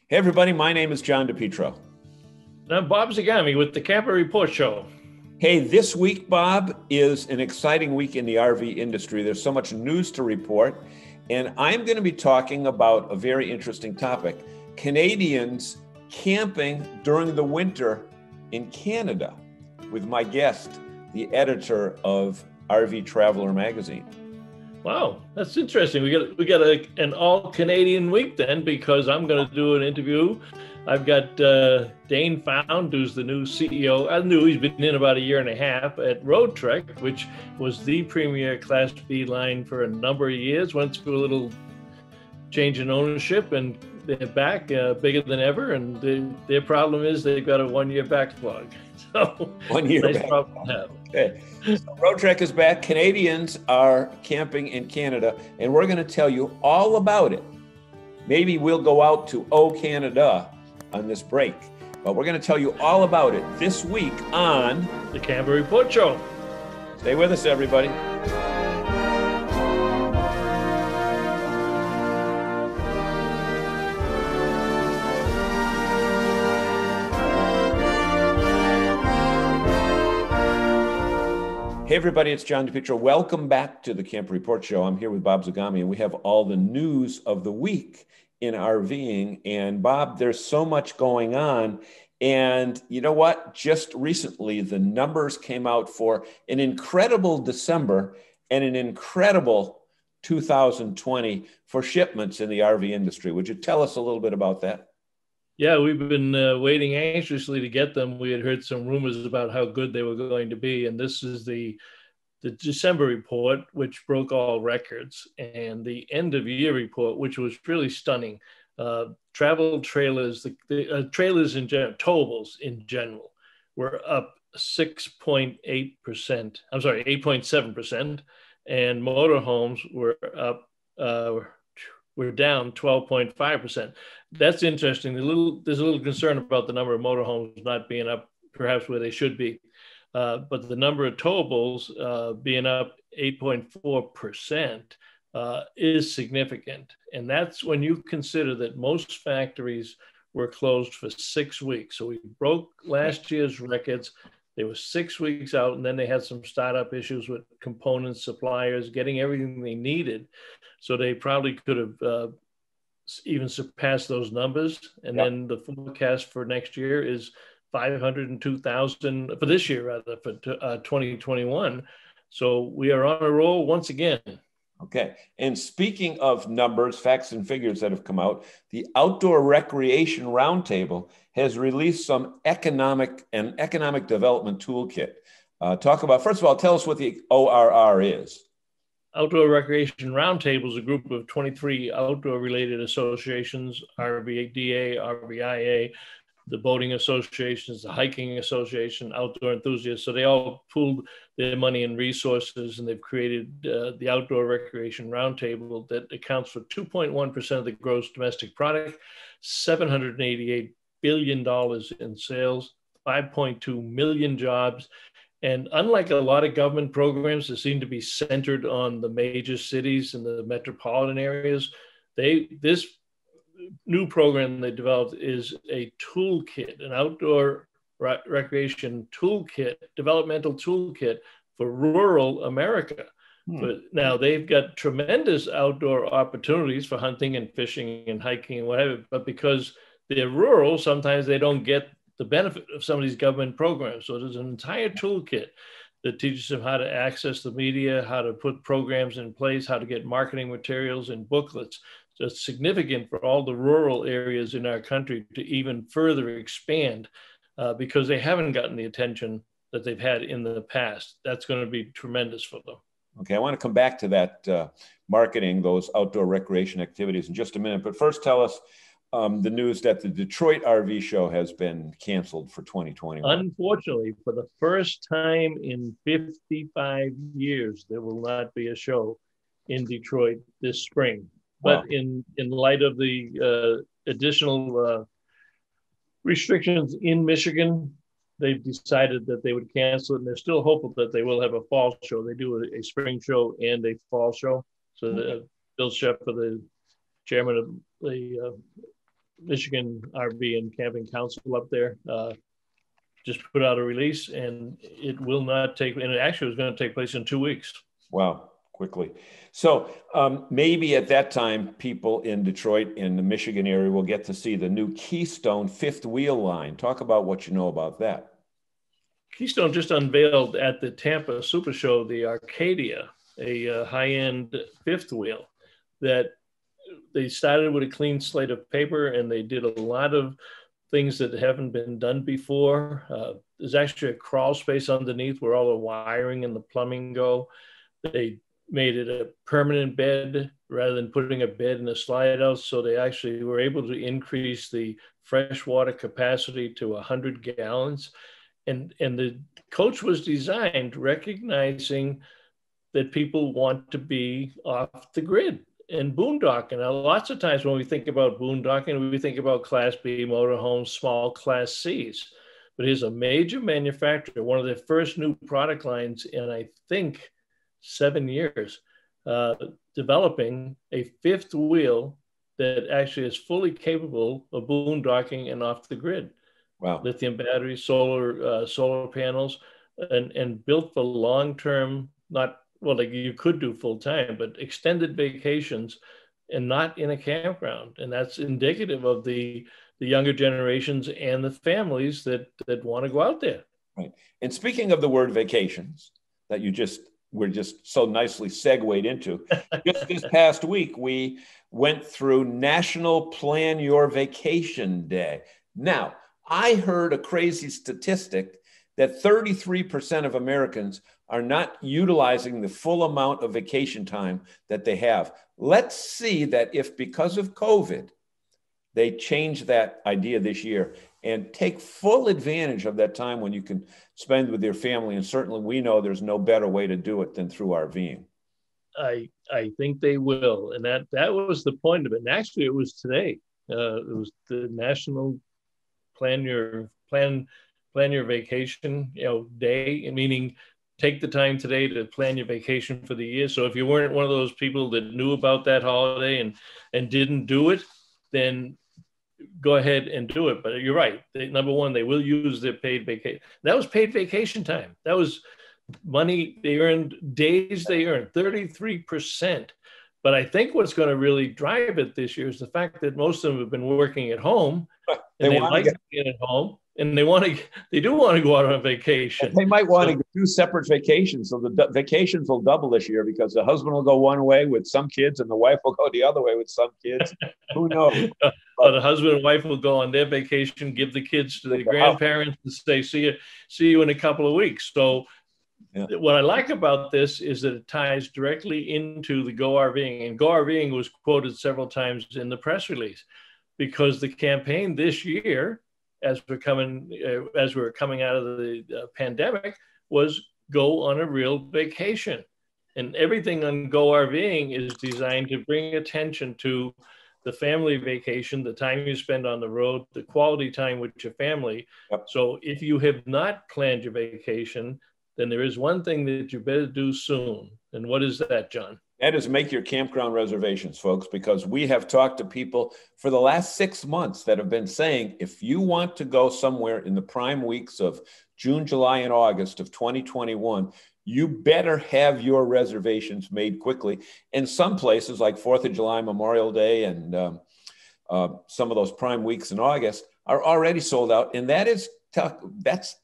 Hey everybody, my name is John DePietro. And I'm Bob Zagami with the Camper Report Show. Hey, this week, Bob, is an exciting week in the RV industry. There's so much news to report, and I'm going to be talking about a very interesting topic: Canadians camping during the winter in Canada, with my guest, the editor of RV Traveler magazine. Wow, that's interesting. We got an all Canadian week then, because I'm going to do an interview. I've got Dane Found, who's the new CEO. I knew he's been in about a year and a half at Roadtrek, which was the premier Class B line for a number of years. Went through a little change in ownership, and they're back bigger than ever. And their problem is they've got a 1 year backlog. So 1 year nice back. problem to have. Okay. So Roadtrek is back. Canadians are camping in Canada, and we're going to tell you all about it. Maybe we'll go out to Canada on this break, but we're going to tell you all about it this week on the Camper Report Show. Stay with us, everybody. Hey everybody, it's John DePietro. Welcome back to the Camper Report Show. I'm here with Bob Zagami, and we have all the news of the week in RVing. And Bob, there's so much going on. And you know what? Just recently, the numbers came out for an incredible December and an incredible 2020 for shipments in the RV industry. Would you tell us a little bit about that? Yeah, we've been waiting anxiously to get them. We had heard some rumors about how good they were going to be, and this is the December report, which broke all records, and the end of year report, which was really stunning. Travel trailers, the trailers in general, towables in general, were up 6.8%. I'm sorry, 8.7%, and motorhomes were up. We're down 12.5%. That's interesting. There's a little concern about the number of motorhomes not being up perhaps where they should be. But the number of towables being up 8.4% is significant. And that's when you consider that most factories were closed for 6 weeks. So we broke last year's records. They were 6 weeks out, and then they had some startup issues with components, suppliers, getting everything they needed. So they probably could have even surpassed those numbers. And then the forecast for next year is 502,000 for this year, rather, for 2021. So we are on a roll once again. Okay. And speaking of numbers, facts, and figures that have come out, the Outdoor Recreation Roundtable has released some economic development toolkit. First of all, tell us what the ORR is. Outdoor Recreation Roundtable is a group of 23 outdoor-related associations: RVDA, RVIA, the boating associations, the hiking association, outdoor enthusiasts. So they all pooled their money and resources, and they've created the Outdoor Recreation Roundtable that accounts for 2.1% of the gross domestic product, $788 billion in sales, 5.2 million jobs. And unlike a lot of government programs that seem to be centered on the major cities and the metropolitan areas, this new program they developed is a toolkit, an outdoor recreation toolkit, developmental toolkit for rural America. But now they've got tremendous outdoor opportunities for hunting and fishing and hiking and whatever, but because they're rural, sometimes they don't get the benefit of some of these government programs. So there's an entire toolkit that teaches them how to access the media, how to put programs in place, how to get marketing materials and booklets. So it's significant for all the rural areas in our country to even further expand because they haven't gotten the attention that they've had in the past. That's going to be tremendous for them. Okay, I want to come back to that marketing, those outdoor recreation activities in just a minute. But first, tell us the news that the Detroit RV show has been canceled for 2021. Unfortunately, for the first time in 55 years, there will not be a show in Detroit this spring. But wow. in light of the additional restrictions in Michigan, they've decided that they would cancel it, and they're still hopeful that they will have a fall show. They do a spring show and a fall show. So Bill Shepard, the chairman of the Michigan RV and Camping Council up there just put out a release, and it will not take, and it actually was going to take place in 2 weeks. Wow, quickly. So maybe at that time, people in Detroit, in the Michigan area, will get to see the new Keystone fifth wheel line. Talk about what you know about that. Keystone just unveiled at the Tampa Super Show the Arcadia, a high-end fifth wheel that they started with a clean slate of paper, and they did a lot of things that haven't been done before. There's actually a crawl space underneath where all the wiring and the plumbing go. They made it a permanent bed rather than putting a bed in a slide out. So they actually were able to increase the freshwater capacity to 100 gallons. And the coach was designed recognizing that people want to be off the grid and boondocking. Now, lots of times when we think about boondocking, we think about Class B motorhomes, small Class Cs. But here's a major manufacturer, one of the first new product lines in, I think, 7 years, developing a fifth wheel that actually is fully capable of boondocking and off the grid. Wow. Lithium batteries, solar panels, and built for long-term, not, well, like you could do full-time, but extended vacations and not in a campground. And that's indicative of the younger generations and the families that want to go out there. Right. And speaking of the word vacations that we're just so nicely segued into, just this past week, we went through National Plan Your Vacation Day. Now, I heard a crazy statistic that 33% of Americans are not utilizing the full amount of vacation time that they have. Let's see that if because of COVID, they change that idea this year and take full advantage of that time when you can spend with your family. And certainly we know there's no better way to do it than through RVing. I think they will. And that was the point of it. And actually it was today. It was the National Plan Your Vacation, day, meaning take the time today to plan your vacation for the year. So if you weren't one of those people that knew about that holiday and didn't do it, then go ahead and do it. But you're right. Number one, they will use their paid vacation. That was paid vacation time. That was money they earned, days they earned, 33%. But I think what's going to really drive it this year is the fact that most of them have been working at home, and they like to get at home, and they do want to go out on vacation. They might want to do separate vacations, so the vacations will double this year because the husband will go one way with some kids, and the wife will go the other way with some kids. Who knows? But the husband and wife will go on their vacation, give the kids to the grandparents, and say, "See you in a couple of weeks." So. Yeah. What I like about this is that it ties directly into the Go RVing, and Go RVing was quoted several times in the press release because the campaign this year, as we're coming out of the pandemic, was go on a real vacation, and everything on Go RVing is designed to bring attention to the family vacation, the time you spend on the road, the quality time with your family. Yep. So if you have not planned your vacation, then there is one thing that you better do soon. And what is that, John? That is make your campground reservations, folks, because we have talked to people for the last 6 months that have been saying, if you want to go somewhere in the prime weeks of June, July, and August of 2021, you better have your reservations made quickly. And some places like 4th of July, Memorial Day, and some of those prime weeks in August are already sold out. And that's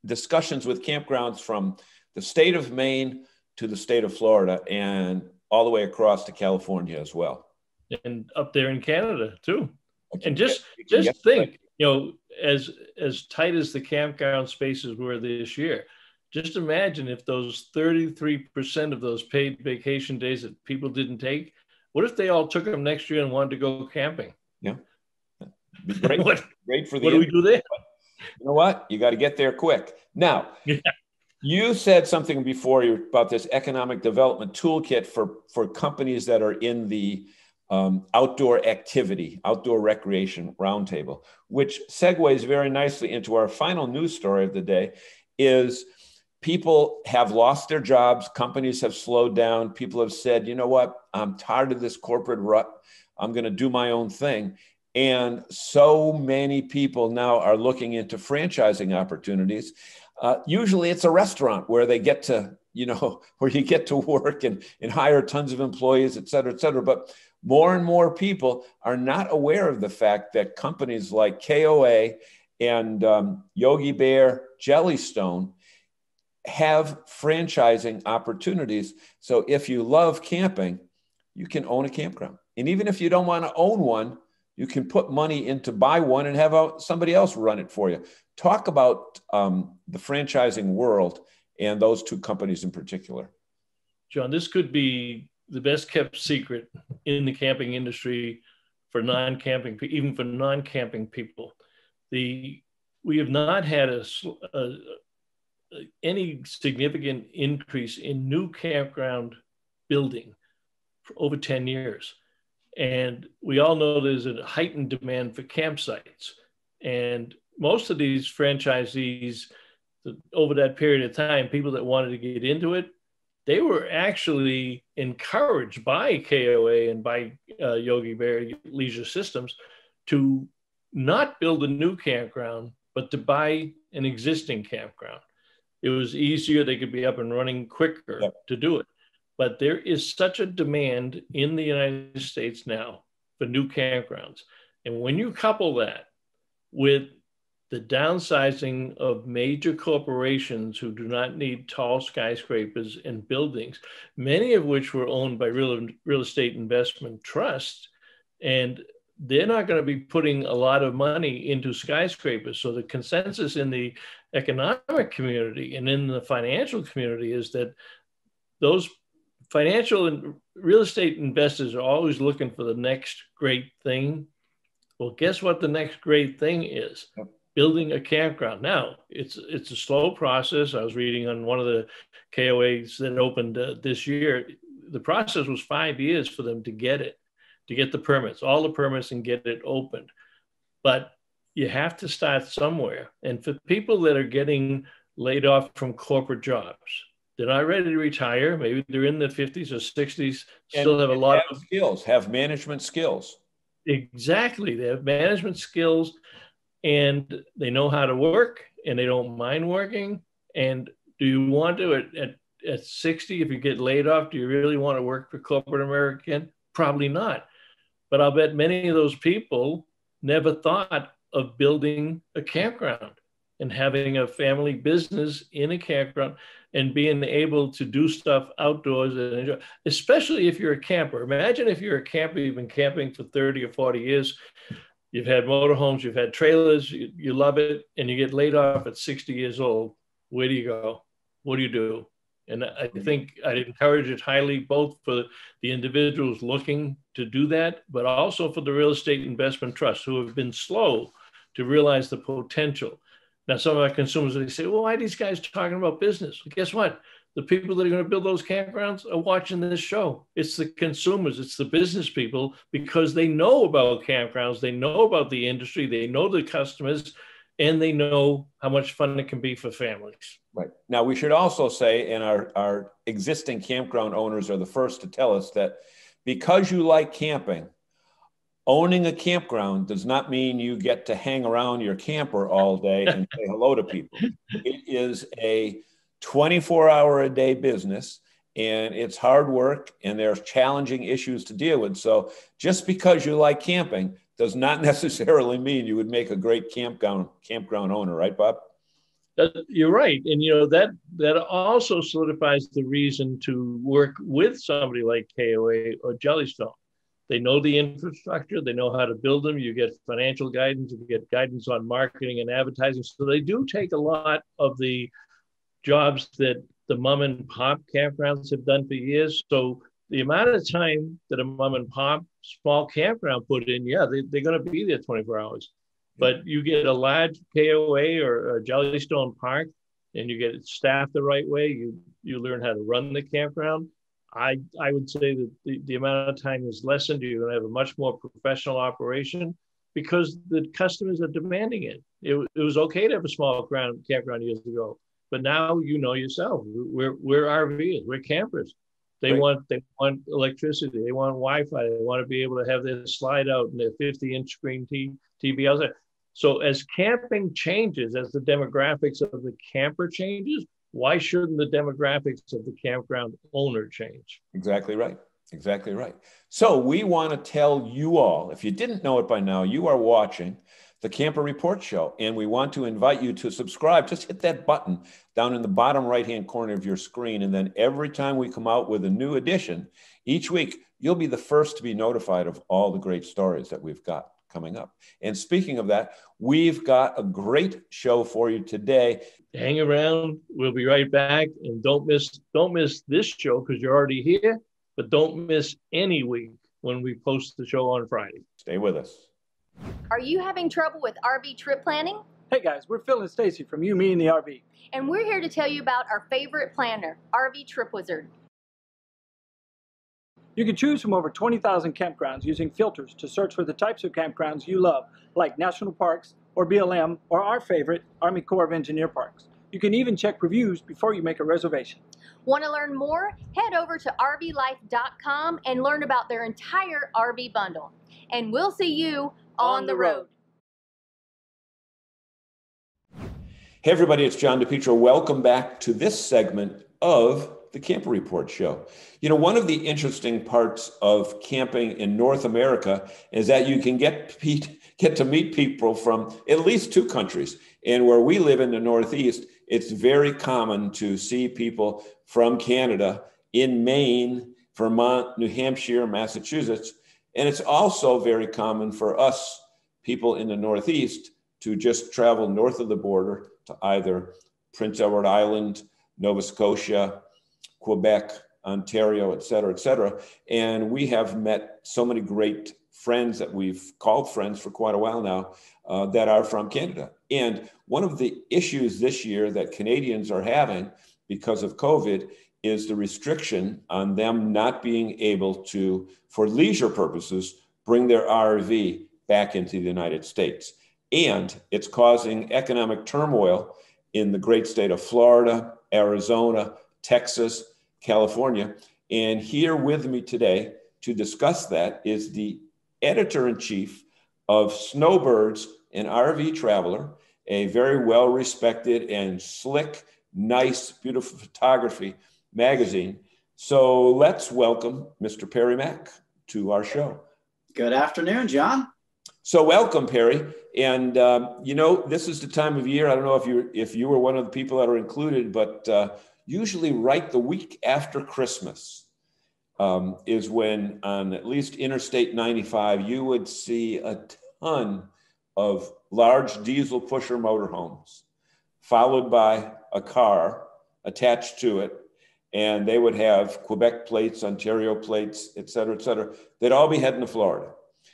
discussions with campgrounds from the state of Maine to the state of Florida and all the way across to California as well. And up there in Canada too. And just think, as tight as the campground spaces were this year, just imagine if those 33% of those paid vacation days that people didn't take, what if they all took them next year and wanted to go camping? Yeah. Be great. Great for the What do we do there? You know what? You got to get there quick. Now, You said something before about this economic development toolkit for companies that are in the outdoor activity, outdoor recreation roundtable, which segues very nicely into our final news story of the day. Is people have lost their jobs, companies have slowed down, people have said, you know what, I'm tired of this corporate rut, I'm going to do my own thing. And so many people now are looking into franchising opportunities. Usually it's a restaurant where they get to, where you get to work and hire tons of employees, et cetera, et cetera. But more and more people are not aware of the fact that companies like KOA and Yogi Bear, Jellystone have franchising opportunities. So if you love camping, you can own a campground. And even if you don't want to own one, you can put money in to buy one and have somebody else run it for you. Talk about the franchising world and those two companies in particular. John, this could be the best kept secret in the camping industry for non-camping, even for non-camping people. We have not had any significant increase in new campground building for over 10 years. And we all know there's a heightened demand for campsites. And most of these franchisees, over that period of time, people that wanted to get into it, they were actually encouraged by KOA and by Yogi Bear Leisure Systems to not build a new campground, but to buy an existing campground. It was easier. They could be up and running quicker to do it. But there is such a demand in the United States now for new campgrounds. And when you couple that with the downsizing of major corporations who do not need tall skyscrapers and buildings, many of which were owned by real estate investment trusts, and they're not going to be putting a lot of money into skyscrapers. So the consensus in the economic community and in the financial community is that those financial and real estate investors are always looking for the next great thing. Well, guess what the next great thing is? Building a campground. Now, it's a slow process. I was reading on one of the KOAs that opened this year. The process was 5 years for them to get the permits, all the permits, and get it opened. But you have to start somewhere. And for people that are getting laid off from corporate jobs, they're not ready to retire. Maybe they're in their 50s or 60s, still have a lot of skills, have management skills. Exactly. They have management skills and they know how to work and they don't mind working. And do you want to, at 60, if you get laid off, do you really want to work for corporate America again? Probably not. But I'll bet many of those people never thought of building a campground and having a family business in a campground and being able to do stuff outdoors and enjoy, especially if you're a camper. Imagine if you're a camper, you've been camping for 30 or 40 years, you've had motorhomes, you've had trailers, you love it, and you get laid off at 60 years old. Where do you go? What do you do? And I think I'd encourage it highly, both for the individuals looking to do that, but also for the real estate investment trusts who have been slow to realize the potential. Now, some of our consumers, they say, well, why are these guys talking about business? Well, guess what? The people that are going to build those campgrounds are watching this show. It's the consumers, it's the business people, because they know about campgrounds, they know about the industry, they know the customers, and they know how much fun it can be for families. Right. Now, we should also say, and our existing campground owners are the first to tell us that because you like camping, owning a campground does not mean you get to hang around your camper all day and say hello to people. It is a 24-hour-a-day business, and it's hard work, and there's challenging issues to deal with. So just because you like camping does not necessarily mean you would make a great campground owner, right, Bob? You're right. And, that also solidifies the reason to work with somebody like KOA or Jellystone. They know the infrastructure, they know how to build them. You get financial guidance, you get guidance on marketing and advertising. So they do take a lot of the jobs that the mom and pop campgrounds have done for years. So the amount of time that a mom and pop small campground put in, they're going to be there 24 hours. But you get a large KOA or a Jellystone Park, and you get it staffed the right way. You learn how to run the campground. I would say that the amount of time is lessened. You're going to have a much more professional operation because the customers are demanding it. It was okay to have a small campground years ago, but now you know yourself. We're RVers, we're campers. They want electricity. They want Wi-Fi. They want to be able to have their slide out and their 50-inch screen TV outside. So as camping changes, as the demographics of the camper changes, why shouldn't the demographics of the campground owner change? Exactly right. Exactly right. So we want to tell you all, if you didn't know it by now, you are watching the Camper Report Show, and we want to invite you to subscribe. Just hit that button down in the bottom right-hand corner of your screen, and then every time we come out with a new edition, each week, you'll be the first to be notified of all the great stories that we've got coming up. And speaking of that, we've got a great show for you today. Hang around. We'll be right back, and don't miss this show because you're already here, but don't miss any week when we post the show on Friday. Stay with us. Are you having trouble with RV trip planning? Hey guys, we're Phil and Stacy from You, Me, and the RV. And we're here to tell you about our favorite planner, RV Trip Wizard. You can choose from over 20,000 campgrounds using filters to search for the types of campgrounds you love, like national parks or BLM or our favorite, Army Corps of Engineer parks. You can even check reviews before you make a reservation. Want to learn more? Head over to rvlife.com and learn about their entire RV bundle. And we'll see you on the road. Hey everybody, it's John DePietro. Welcome back to this segment of the Camper Report Show. You know, one of the interesting parts of camping in North America is that you can get to meet people from at least two countries. And where we live in the Northeast, it's very common to see people from Canada in Maine, Vermont, New Hampshire, Massachusetts. And it's also very common for us people in the Northeast to just travel north of the border to either Prince Edward Island, Nova Scotia, Quebec, Ontario, et cetera, et cetera. And we have met so many great friends that we've called friends for quite a while now that are from Canada. And one of the issues this year that Canadians are having because of COVID is the restriction on them not being able to, for leisure purposes, bring their RV back into the United States. And it's causing economic turmoil in the great state of Florida, Arizona, Texas, California. And here with me today to discuss that is the editor-in-chief of Snowbirds, an RV traveler, a very well-respected and slick, nice, beautiful photography magazine. So let's welcome Mr. Perry Mack to our show. Good afternoon, John. So welcome, Perry. And you know, this is the time of year. I don't know if you were one of the people that are included, but usually right the week after Christmas is when on at least Interstate 95, you would see a ton of large diesel pusher motorhomes, followed by a car attached to it. And they would have Quebec plates, Ontario plates, et cetera, et cetera. They'd all be heading to Florida.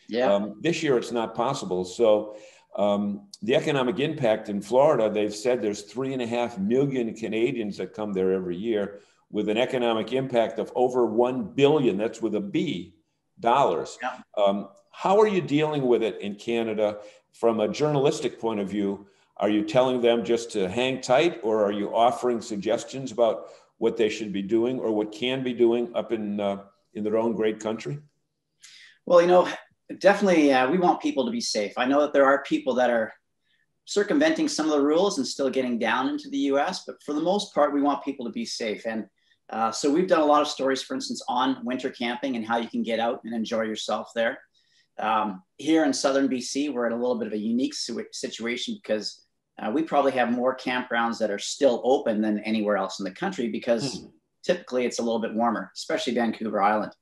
Yeah. This year, it's not possible. So the economic impact in Florida, they've said there's 3.5 million Canadians that come there every year with an economic impact of over $1 billion, that's with a B, dollars. Yeah. How are you dealing with it in Canada from a journalistic point of view? Are you telling them just to hang tight, or are you offering suggestions about what they should be doing or what can be doing up in their own great country? Well, you know, definitely we want people to be safe. I know that there are people that are circumventing some of the rules and still getting down into the US, but for the most part, we want people to be safe. And so we've done a lot of stories, for instance, on winter camping and how you can get out and enjoy yourself there. Here in Southern BC, we're in a little bit of a unique situation because we probably have more campgrounds that are still open than anywhere else in the country because typically it's a little bit warmer, especially Vancouver Island.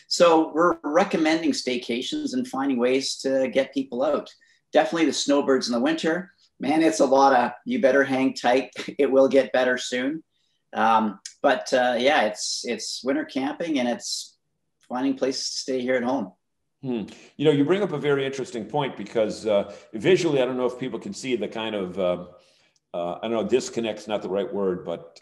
So we're recommending staycations and finding ways to get people out. Definitely the snowbirds in the winter, man, it's a lot of, you better hang tight. It will get better soon. But yeah, it's winter camping and it's finding places to stay here at home. You know, you bring up a very interesting point because visually, I don't know if people can see the kind of, I don't know, disconnect's not the right word, but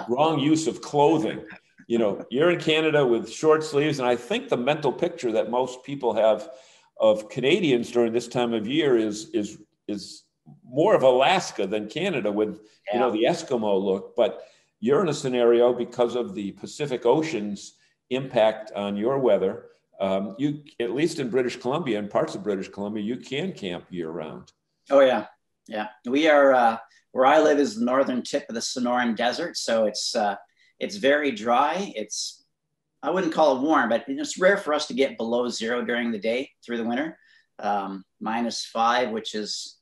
wrong use of clothing. You know, you're in Canada with short sleeves, and I think the mental picture that most people have of Canadians during this time of year is more of Alaska than Canada with, you know, the Eskimo look. But you're in a scenario because of the Pacific Ocean's impact on your weather. You, at least in British Columbia and parts of British Columbia, you can camp year round. Oh yeah, yeah. We are where I live is the northern tip of the Sonoran Desert, so it's very dry. I wouldn't call it warm, but it's rare for us to get below zero during the day through the winter. -5, which is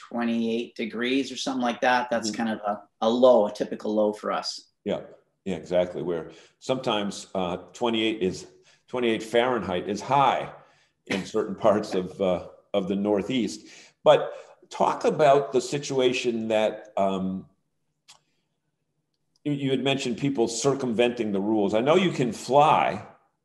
28 degrees or something like that. That's kind of a typical low for us. Yeah, yeah, exactly. Where sometimes 28 Fahrenheit is high in certain parts of the Northeast. But talk about the situation that you had mentioned, people circumventing the rules. I know you can fly,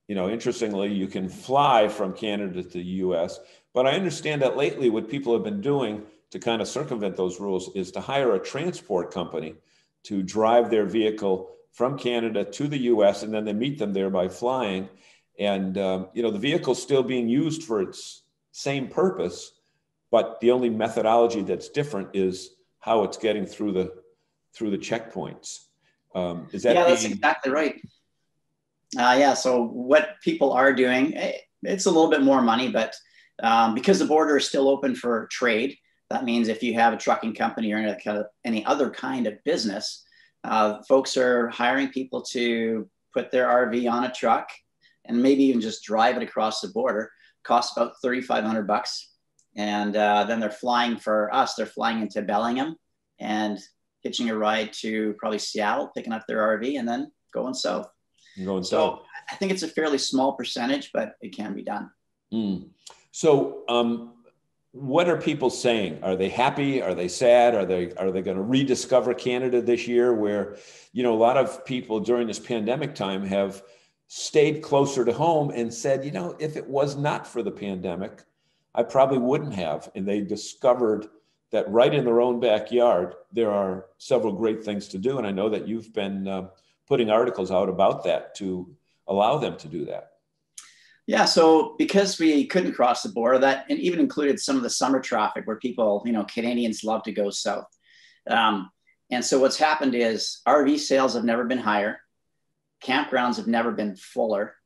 interestingly, you can fly from Canada to the US, but I understand that lately what people have been doing to kind of circumvent those rules is to hire a transport company to drive their vehicle from Canada to the US, and then they meet them there by flying. And, the vehicle's still being used for its same purpose, but the only methodology that's different is how it's getting through the checkpoints. Is that that's exactly right. So what people are doing, it's a little bit more money, but because the border is still open for trade, that means if you have a trucking company or any other kind of business, folks are hiring people to put their RV on a truck and maybe even just drive it across the border. Costs about $3,500. And then they're flying into Bellingham and hitching a ride to probably Seattle, picking up their RV and then going south. So I think it's a fairly small percentage, but it can be done. So what are people saying? Are they happy? Are they sad? Are they going to rediscover Canada this year, where, a lot of people during this pandemic time have stayed closer to home and said, if it was not for the pandemic, I probably wouldn't have. And they discovered that right in their own backyard, there are several great things to do. And I know that you've been putting articles out about that to allow them to do that. Yeah, so because we couldn't cross the border, that and even included some of the summer traffic where people, Canadians love to go south. And so what's happened is RV sales have never been higher. Campgrounds have never been fuller.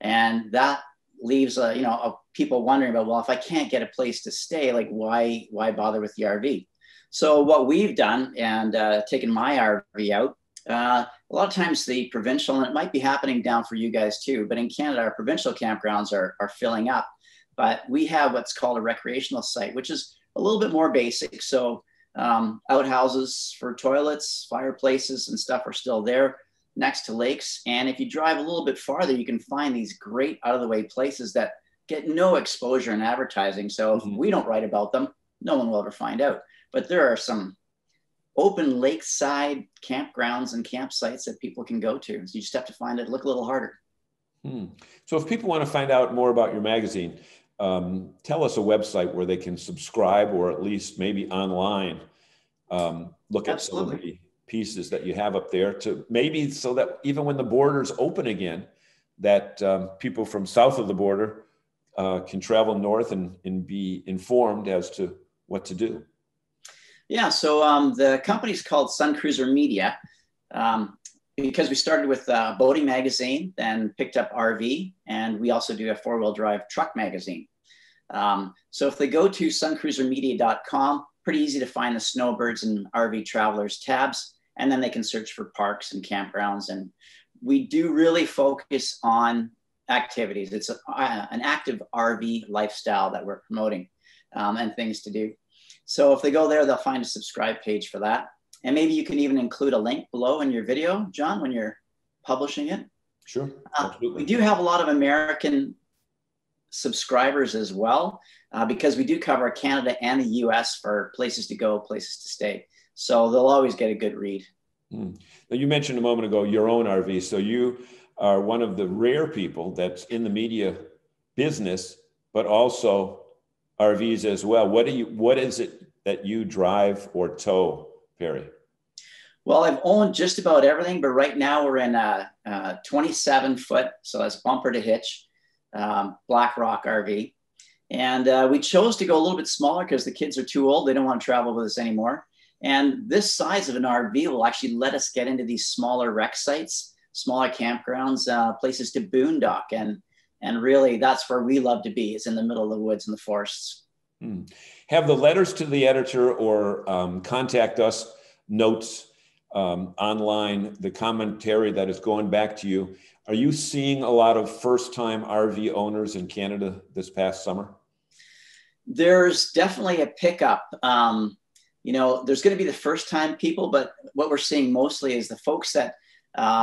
And that leaves, people wondering about, well, if I can't get a place to stay, like why bother with the RV? So what we've done and taken my RV out, a lot of times the provincial, and it might be happening down for you guys too, but in Canada, our provincial campgrounds are filling up. But we have what's called a recreational site, which is a little bit more basic. So outhouses for toilets, fireplaces and stuff are still there next to lakes. And if you drive a little bit farther, you can find these great out of the way places that get no exposure in advertising. So if we don't write about them, no one will ever find out. But there are some open lakeside campgrounds and campsites that people can go to. So you just have to find it, look a little harder. So if people want to find out more about your magazine, tell us a website where they can subscribe, or at least maybe online, look at some of the pieces that you have up there, to maybe so that even when the borders open again, that people from south of the border can travel north and be informed as to what to do. Yeah, so the company's called Sun Cruiser Media because we started with Boating Magazine, then picked up RV, and we also do a four-wheel drive truck magazine. So if they go to suncruisermedia.com, pretty easy to find the Snowbirds and RV Travelers tabs, and then they can search for parks and campgrounds. And we do really focus on activities. It's an active RV lifestyle that we're promoting and things to do. So if they go there, they'll find a subscribe page for that. And maybe you can even include a link below in your video, John, when you're publishing it. Sure. We do have a lot of American subscribers as well, because we do cover Canada and the US for places to go, places to stay. So they'll always get a good read. Now, you mentioned a moment ago your own RV. So you are one of the rare people that's in the media business, but also RVs as well. What is it that you drive or tow, Perry? Well, I've owned just about everything, but right now we're in a 27-foot, so that's bumper to hitch, Black Rock RV. And we chose to go a little bit smaller because the kids are too old. They don't want to travel with us anymore. And this size of an RV will actually let us get into these smaller rec sites, smaller campgrounds, places to boondock. And really, that's where we love to be, is in the middle of the woods and the forests. Have the letters to the editor or contact us notes online, the commentary that is going back to you. Are you seeing a lot of first-time RV owners in Canada this past summer? There's definitely a pickup. You know, there's going to be the first-time people, but what we're seeing mostly is the folks that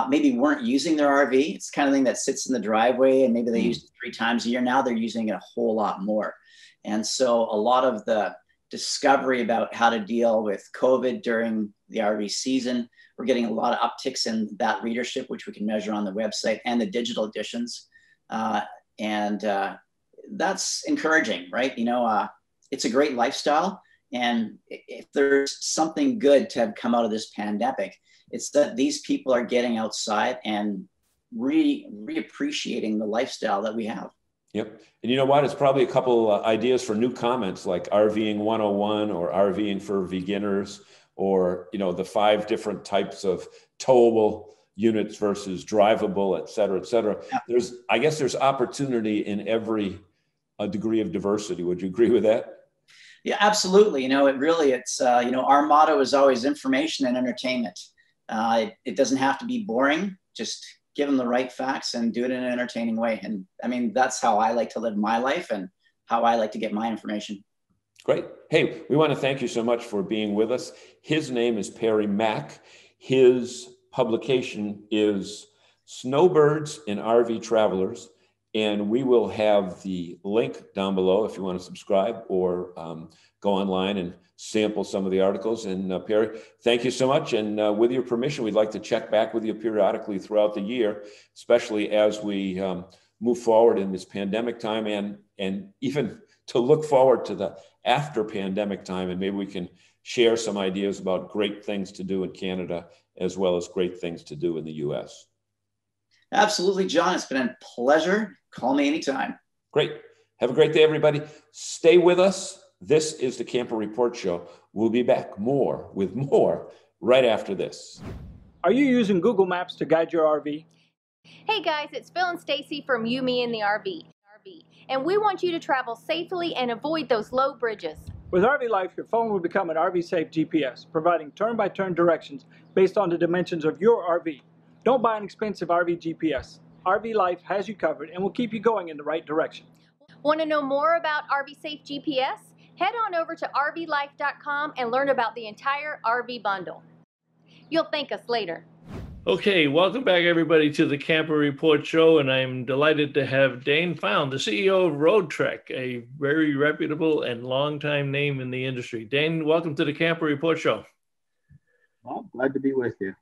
maybe weren't using their RV. It's the kind of thing that sits in the driveway, and maybe they used it 3 times a year. Now they're using it a whole lot more. And so a lot of the discovery about how to deal with COVID during the RV season, we're getting a lot of upticks in that readership, which we can measure on the website and the digital editions. That's encouraging, right? You know, it's a great lifestyle. And if there's something good to have come out of this pandemic, it's that these people are getting outside and reappreciating the lifestyle that we have. Yep. And you know what? It's probably a couple ideas for new comments like RVing 101 or RVing for beginners, or, you know, the 5 different types of towable units versus drivable, et cetera, et cetera. Yeah. I guess there's opportunity in every degree of diversity. Would you agree with that? Yeah, absolutely. You know, it's, you know, our motto is always information and entertainment. It doesn't have to be boring. Just give them the right facts and do it in an entertaining way. And I mean, that's how I like to live my life and how I like to get my information. Great. Hey, we want to thank you so much for being with us. His name is Perry Mack. His publication is Snowbirds and RV Travelers. And we will have the link down below if you want to subscribe or go online and sample some of the articles. And Perry, thank you so much. And with your permission, we'd like to check back with you periodically throughout the year, especially as we move forward in this pandemic time, and even to look forward to the after pandemic time. And maybe we can share some ideas about great things to do in Canada, as well as great things to do in the US. Absolutely, John. It's been a pleasure. Call me anytime. Great. Have a great day, everybody. Stay with us. This is the Camper Report Show. We'll be back with more right after this. Are you using Google Maps to guide your RV? Hey guys, it's Phil and Stacy from You, Me, and the RV. And we want you to travel safely and avoid those low bridges. With RV Life, your phone will become an RV safe GPS, providing turn-by-turn directions based on the dimensions of your RV. Don't buy an expensive RV GPS. RV Life has you covered and will keep you going in the right direction. Want to know more about RV Safe GPS? Head on over to rvlife.com and learn about the entire RV bundle. You'll thank us later. Okay, welcome back everybody to the Camper Report Show, and I'm delighted to have Dane Found, the CEO of Roadtrek, a very reputable and long-time name in the industry. Dane, welcome to the Camper Report Show. Well, glad to be with you.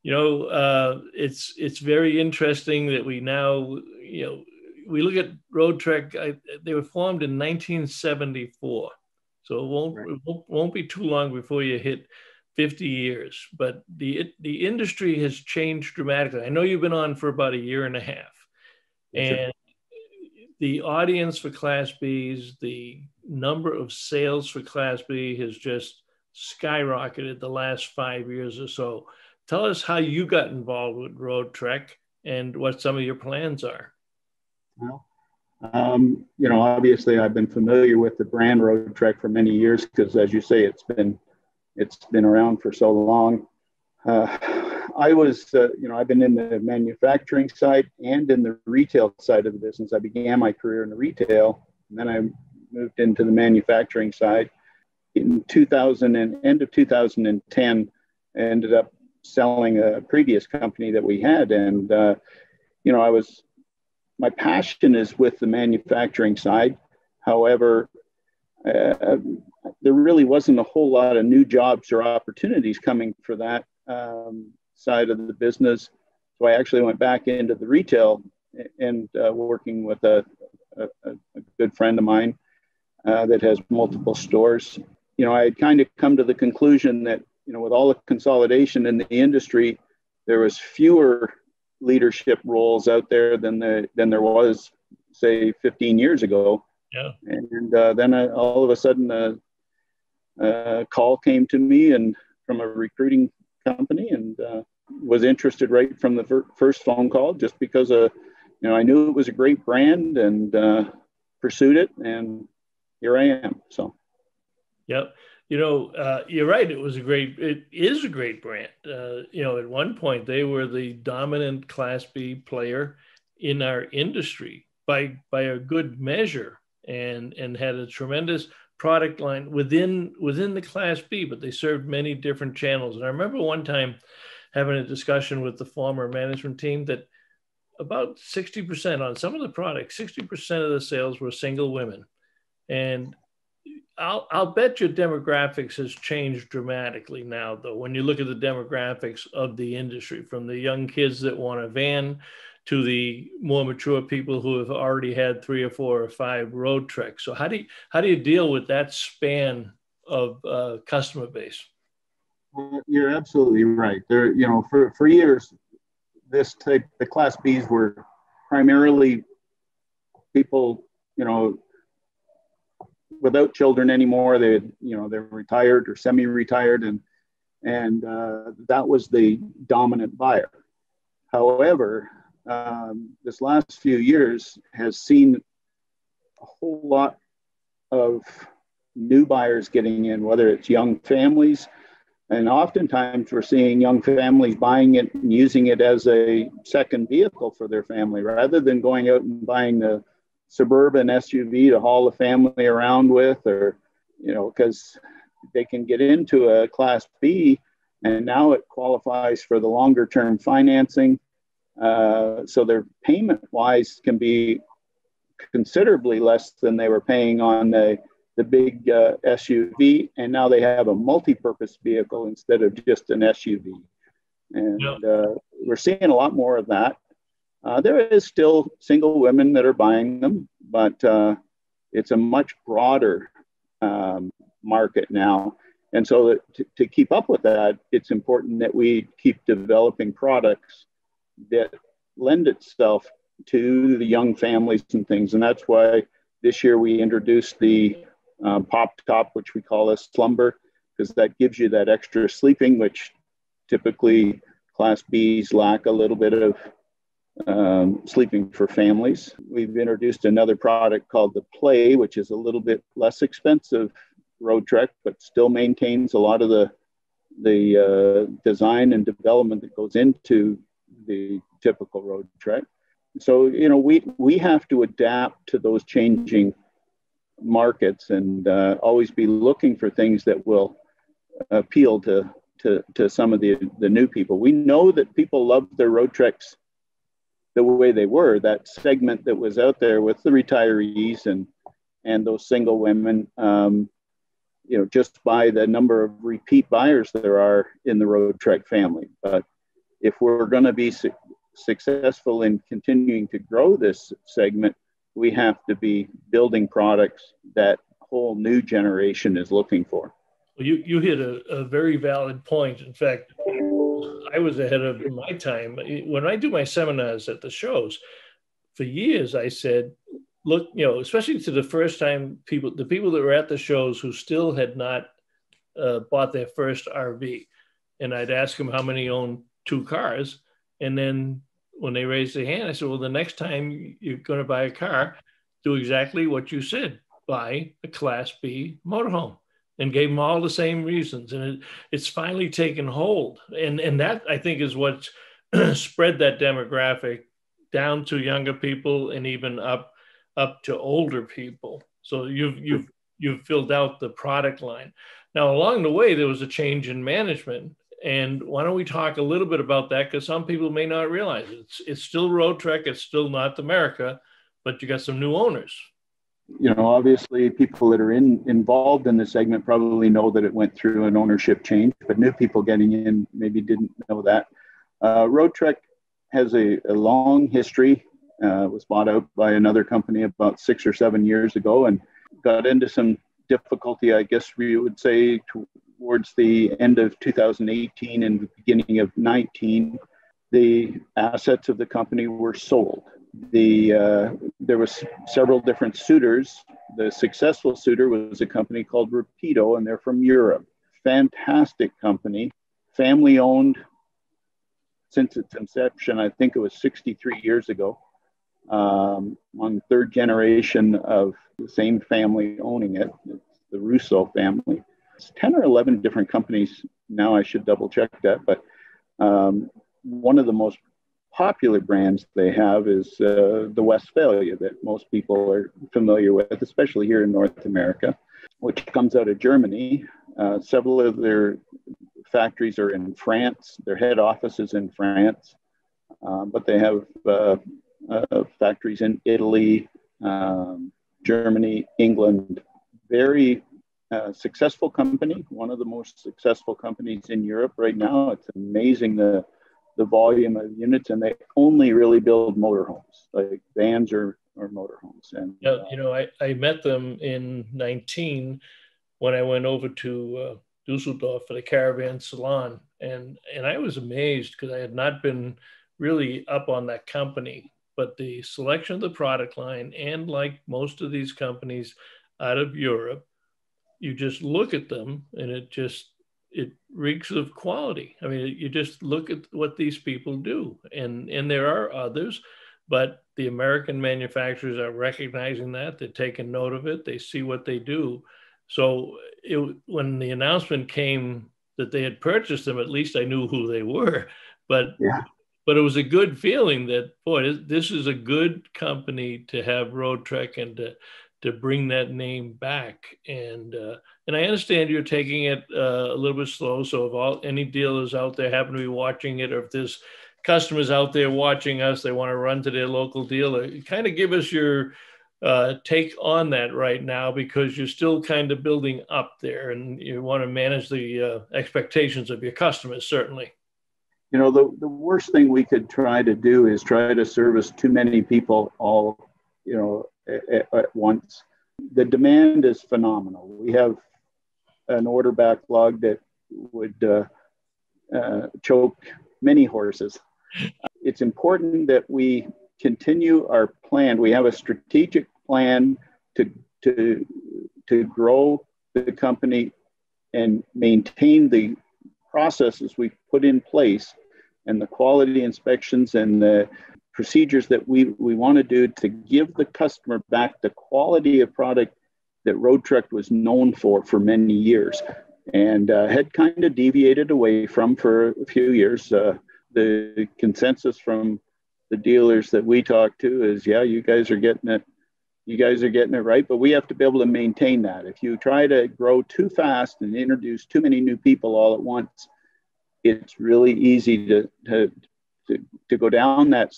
You know, it's very interesting that we now, you know, we look at Roadtrek. They were formed in 1974, so it won't be too long before you hit 50 years. But the industry has changed dramatically. I know you've been on for about 1.5 years, and the audience for Class Bs, the number of sales for Class B has just skyrocketed the last 5 years or so. Tell us how you got involved with Roadtrek and what some of your plans are. Well, you know, obviously I've been familiar with the brand Roadtrek for many years because, as you say, it's been around for so long. I was, you know, I've been in the manufacturing side and in the retail side of the business. I began my career in the retail, and then I moved into the manufacturing side. In end of 2010, I ended up selling a previous company that we had. And, you know, my passion is with the manufacturing side. However, there really wasn't a whole lot of new jobs or opportunities coming for that side of the business. So I actually went back into the retail and working with a good friend of mine that has multiple stores. You know, I had kind of come to the conclusion that, you know, with all the consolidation in the industry, there was fewer leadership roles out there than there was, say, 15 years ago. Yeah. And then all of a sudden, a call came to me and from a recruiting company, and was interested right from the first phone call, just because I knew it was a great brand, and pursued it, and here I am. So, yep. You're right. It is a great brand. At one point they were the dominant Class B player in our industry by a good measure, and had a tremendous product line within the Class B, but they served many different channels. And I remember one time having a discussion with the former management team that about 60% on some of the products, 60% of the sales were single women. And I'll bet your demographics has changed dramatically now, though, when you look at the demographics of the industry, from the young kids that want a van to the more mature people who have already had 3 or 4 or 5 Roadtreks. So how do you deal with that span of customer base? You're absolutely right. There, for years, the Class Bs were primarily people, without children anymore. They're retired or semi-retired, and that was the dominant buyer. However, this last few years has seen a whole lot of new buyers getting in, whether it's young families, and oftentimes we're seeing young families buying it and using it as a second vehicle for their family, rather than going out and buying the suburban SUV to haul the family around with, or, because they can get into a Class B, and now it qualifies for the longer term financing. So their payment wise can be considerably less than they were paying on the big SUV. And now they have a multi-purpose vehicle instead of just an SUV. And we're seeing a lot more of that. There is still single women that are buying them, but it's a much broader market now. And so to keep up with that, it's important that we keep developing products that lend itself to the young families and things. And that's why this year we introduced the Pop Top, which we call a slumber, because that gives you that extra sleeping, which typically Class Bs lack a little bit of sleeping for families. We've introduced another product called the Play, which is a little bit less expensive Roadtrek, but still maintains a lot of the design and development that goes into the typical Roadtrek. So, we have to adapt to those changing markets, and always be looking for things that will appeal to some of the new people. We know that people love their Roadtreks the way they were, that segment that was out there with the retirees and those single women, just by the number of repeat buyers there are in the Roadtrek family. But if we're going to be successful in continuing to grow this segment, we have to be building products that whole new generation is looking for. Well, you hit a very valid point. In fact, I was ahead of my time. When I do my seminars at the shows, for years I said, look, especially to the first time the people that were at the shows who still had not bought their first RV, and I'd ask them how many own 2 cars, and then when they raised their hand, I said, well, the next time you're going to buy a car, do exactly what you said, buy a Class B motorhome, and gave them all the same reasons. And it's finally taken hold. And that, I think, is what's spread that demographic down to younger people and even up to older people. So you've filled out the product line. Now, along the way, there was a change in management. And why don't we talk a little bit about that? Because some people may not realize it's still Roadtrek, it's still North America, but you got some new owners. Obviously people that are involved in the segment probably know that it went through an ownership change, but new people getting in maybe didn't know that. Roadtrek has a long history. Was bought out by another company about 6 or 7 years ago, and got into some difficulty, I guess we would say, towards the end of 2018 and the beginning of 19. The assets of the company were sold, there was several different suitors. The successful suitor was a company called Rapido, and they're from Europe. Fantastic company, family owned since its inception. I think it was 63 years ago. On third generation of the same family owning it. It's the Russo family. It's 10 or 11 different companies now. I should double check that, but one of the most popular brands they have is the Westphalia that most people are familiar with, especially here in North America, which comes out of Germany. Several of their factories are in France. Their head office is in France, but they have factories in Italy, Germany, England. Very successful company, one of the most successful companies in Europe right now. It's amazing the volume of units, and they only really build motorhomes, like vans or motorhomes. And I met them in 19 when I went over to Dusseldorf for the Caravan Salon, and I was amazed because I had not been really up on that company. But the selection of the product line, and like most of these companies out of Europe, you just look at them and it reeks of quality. I mean, you just look at what these people do. And there are others, but the American manufacturers are recognizing that. They're taking note of it. They see what they do. So when the announcement came that they had purchased them, at least I knew who they were. But yeah. But it was a good feeling that, boy, this is a good company to have Roadtrek and to bring that name back. And I understand you're taking it a little bit slow. So if any dealers out there happen to be watching it, or if there's customers out there watching us, they want to run to their local dealer, kind of give us your take on that right now, because you're still kind of building up there and you want to manage the expectations of your customers, certainly. The worst thing we could try to do is try to service too many people all, at once. The demand is phenomenal. We have an order backlog that would choke many horses. It's important that we continue our plan. We have a strategic plan to grow the company and maintain the processes we've put in place and the quality inspections and the procedures that we want to do to give the customer back the quality of product that Roadtrek was known for many years, and had kind of deviated away from for a few years. The consensus from the dealers that we talk to is, yeah, you guys are getting it right, but we have to be able to maintain that. If you try to grow too fast and introduce too many new people all at once, it's really easy to go down that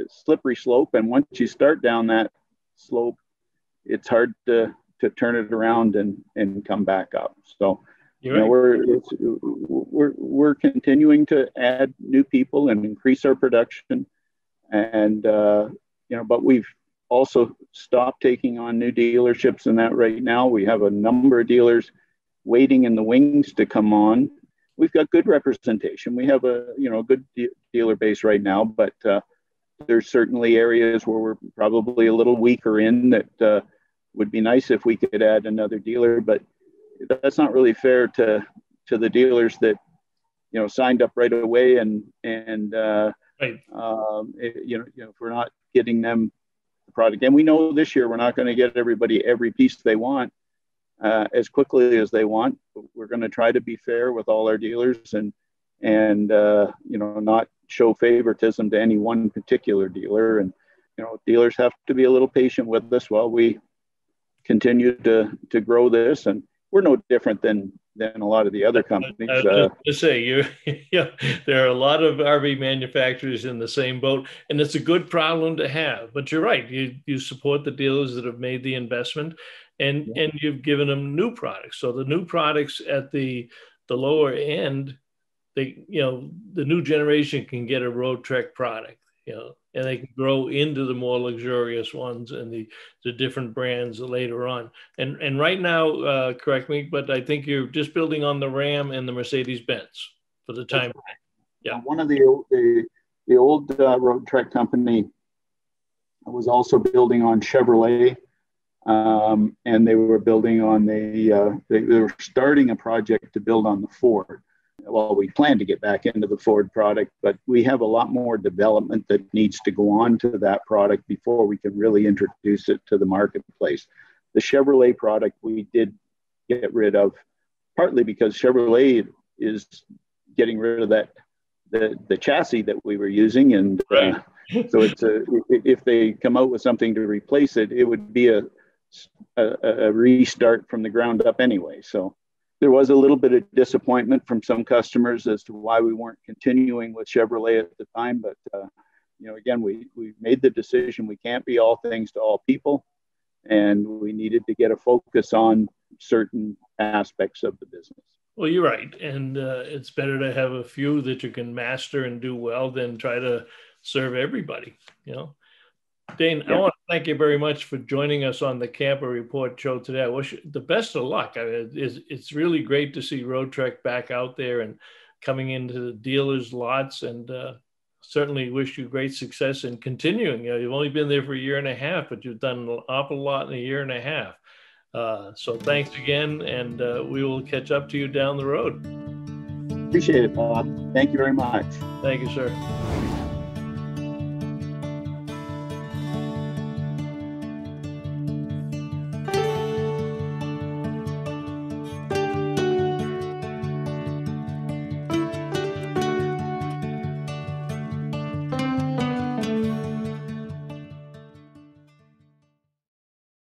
slippery slope. And once you start down that slope, it's hard to turn it around and come back up. So we're continuing to add new people and increase our production, and but we've also stopped taking on new dealerships in that right now. We have a number of dealers waiting in the wings to come on. We've got good representation. We have a good dealer base right now, but there's certainly areas where we're probably a little weaker in that would be nice if we could add another dealer, but that's not really fair to the dealers that signed up right away and right. If we're not getting them the product, and we know this year we're not going to get everybody every piece they want as quickly as they want. We're going to try to be fair with all our dealers and not show favoritism to any one particular dealer. And dealers have to be a little patient with us while we continue to grow this. And we're no different than a lot of the other companies. I was just to say, there are a lot of RV manufacturers in the same boat, and it's a good problem to have. But you're right, you support the dealers that have made the investment, and you've given them new products. So the new products at the lower end, the new generation can get a Roadtrek product, and they can grow into the more luxurious ones and the different brands later on. And right now, correct me, but I think you're just building on the Ram and the Mercedes-Benz for the time. Yeah, one of the old Roadtrek company was also building on Chevrolet, and they were building on they were starting a project to build on the Ford. Well, we plan to get back into the Ford product, but we have a lot more development that needs to go on to that product before we can really introduce it to the marketplace. The Chevrolet product we did get rid of, partly because Chevrolet is getting rid of the chassis that we were using, and so if they come out with something to replace it, it would be a restart from the ground up anyway. So there was a little bit of disappointment from some customers as to why we weren't continuing with Chevrolet at the time. But, again, we made the decision we can't be all things to all people, and we needed to get a focus on certain aspects of the business. Well, you're right. And it's better to have a few that you can master and do well than try to serve everybody, Dane, yeah. I want to thank you very much for joining us on the Camper Report show today. I wish you the best of luck. I mean, it's really great to see Roadtrek back out there and coming into the dealers' lots, and certainly wish you great success in continuing. You've only been there for a year and a half, but you've done an awful lot in a year and a half. So thanks again, and we will catch up to you down the road. Appreciate it, Bob. Thank you very much. Thank you, sir.